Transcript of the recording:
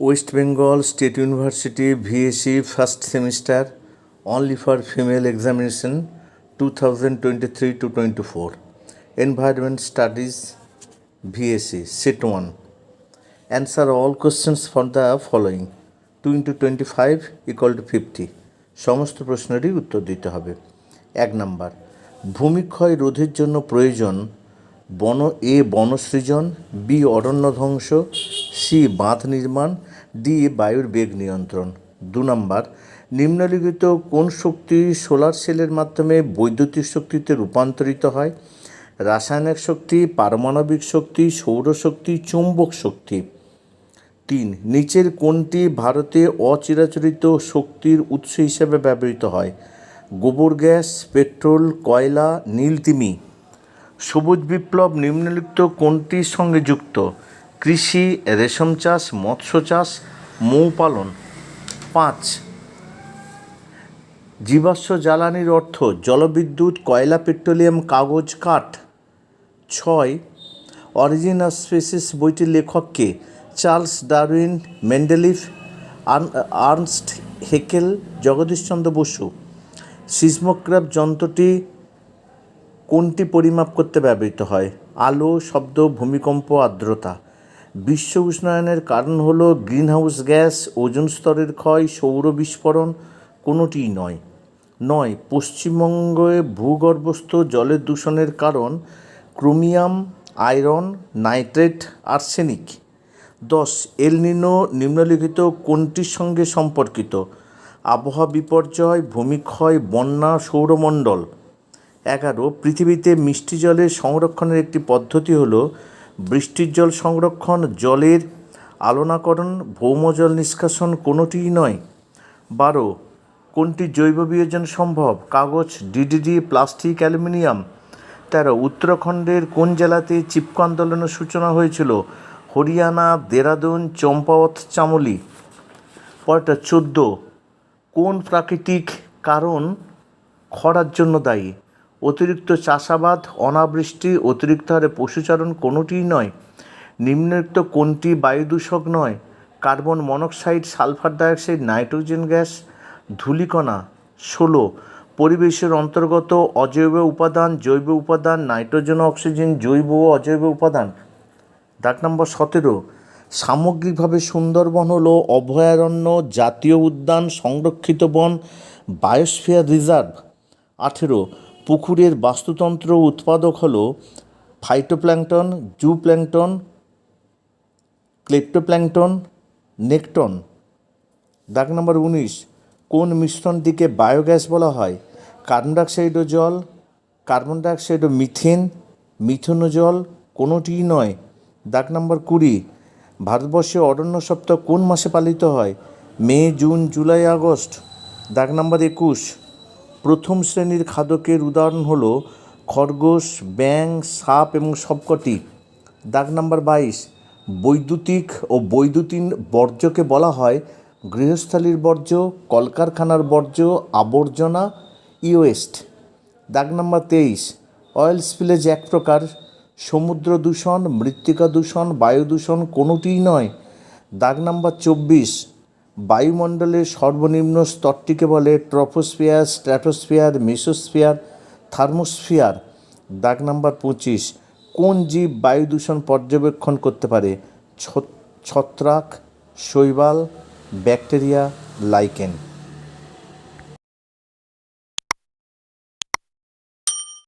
West Bengal State University VSc first semester only for female examination 2023 to 24. Environment Studies VSc Set 1. Answer all questions for the following. 2 into 25 equal to 50. সমস্ত প্রশ্নেরই উত্তর দিতে হবে। 1 number, ভূমিক্ষয় রোধের জন্য প্রয়োজন বনসৃজন, B অরণ্য ধ্বংস, C বাঁধ নির্মাণ, ডি বায়ুর বেগ নিয়ন্ত্রণ। 2 নাম্বার, নিম্নলিখিত কোন শক্তি সোলার সেলের মাধ্যমে বৈদ্যুতিক শক্তিতে রূপান্তরিত হয়? রাসায়নিক শক্তি, পারমাণবিক শক্তি, সৌরশক্তি, চৌম্বক শক্তি। 3, নিচের কোনটি ভারতে অচিরাচরিত শক্তির উৎস হিসেবে ব্যবহৃত হয়? গোবর গ্যাস, পেট্রোল, কয়লা, নীলতিমি। সবুজ বিপ্লব নিম্নলিখিত কোনটির সঙ্গে যুক্ত? কৃষি, রেশম চাষ, মৎস্য চাষ, মৌ পালন। 5, জীবাশ্ম জ্বালানির অর্থ জলবিদ্যুৎ, কয়লা, পেট্রোলিয়াম, কাগজ, কাঠ। 6, অরিজিন অফ স্পিসিস বইটির লেখক কে? Charles Darwin, Mendeleev, Ernst Haeckel, Jagadishchandra Bose. Seismograph যন্ত্রটি কোনটি পরিমাপ করতে ব্যবহৃত হয়? আলো, শব্দ, ভূমিকম্প, আর্দ্রতা। বিশ্ব উষ্ণায়নের কারণ হল গ্রিনহাউস গ্যাস, ওজোন স্তরের ক্ষয়, সৌর বিস্ফোরণ, কোনোটিই নয়। 9, পশ্চিমবঙ্গে ভূগর্ভস্থ জলের দূষণের কারণ ক্রোমিয়াম, আয়রন, নাইট্রেট, আর্সেনিক। 10, এল নিনো নিম্নলিখিত কোনটির সঙ্গে সম্পর্কিত? আবহাওয়া বিপর্যয়, ভূমিক্ষয়, বন্যা, সৌরমণ্ডল। 11, পৃথিবীতে মিষ্টি জলের সংরক্ষণের একটি পদ্ধতি হল বৃষ্টির জল সংরক্ষণ, জলের আলনাকরণ, ভৌমজল নিষ্কাশন, কোনোটিই নয়। 12, কোনটি জৈব বিয়োজন সম্ভব? কাগজ, ডিডিডি, প্লাস্টিক, অ্যালুমিনিয়াম। 13, উত্তরাখণ্ডের কোন জেলাতে চিপকো আন্দোলনের সূচনা হয়েছিল? হরিয়ানা, দেরাদুন, চম্পাওত, চামোলি। পরেরটা 14, কোন প্রাকৃতিক কারণ খরার জন্য দায়ী? অতিরিক্ত চাষাবাদ, অনাবৃষ্টি, অতিরিক্ত হারে পশুচারণ, কোনোটিই নয়। নিম্নলিখিত কোনটি বায়ু দূষক নয়? Carbon monoxide, sulphur dioxide, nitrogen gas, ধূলিকণা। 16, পরিবেশের অন্তর্গত অজৈব উপাদান, জৈব উপাদান, নাইট্রোজেন, অক্সিজেন, জৈব ও অজৈব উপাদান। দাগ নম্বর 17, সামগ্রিকভাবে সুন্দরবন হলো অভয়ারণ্য, জাতীয় উদ্যান, সংরক্ষিত বন, বায়োস্ফিয়ার রিজার্ভ। 18, পুকুরের বাস্তুতন্ত্র উৎপাদক হলো ফাইটোপ্ল্যাঙ্কটন, জুপ্ল্যাঙ্কটন, ক্লেপ্টোপ্ল্যাঙ্কটন, নেকটন। দাগ নম্বর 19, কোন মিশ্রণটিকে বায়োগ্যাস বলা হয়? কার্বন ডাইঅক্সাইড ও জল, কার্বন ডাইঅক্সাইড ও মিথেন, মিথেন ও জল, কোনোটিই নয়। দাগ নম্বর 20, ভারতবর্ষে অরণ্য সপ্তাহ কোন মাসে পালিত হয়? মে, জুন, জুলাই, আগস্ট। দাগ নম্বর 21, প্রথম শ্রেণীর খাদকের উদাহরণ হল খরগোশ, ব্যাঙ, সাপ এবং সবকটি। দাগ নম্বর 22, বৈদ্যুতিক ও বৈদ্যুতিন বর্জ্যকে বলা হয় গৃহস্থালির বর্জ্য, কলকারখানার বর্জ্য, আবর্জনা, ওয়েস্ট। দাগ নম্বর 23, অয়েল স্পিলেজ এক প্রকার সমুদ্র দূষণ, মৃত্তিকা দূষণ, বায়ু দূষণ, কোনোটিই নয়। দাগ নম্বর 24, বায়ুমণ্ডলের সর্বনিম্ন স্তরটিকে বলে ট্রপোস্ফিয়ার, স্ট্র্যাটোস্ফিয়ার, মেসোস্ফিয়ার, থার্মোস্ফিয়ার। দাগ নম্বর 25, কোন জীব বায়ু দূষণ পর্যবেক্ষণ করতে পারে? ছত্রাক, শৈবাল, ব্যাকটেরিয়া, লাইকেন।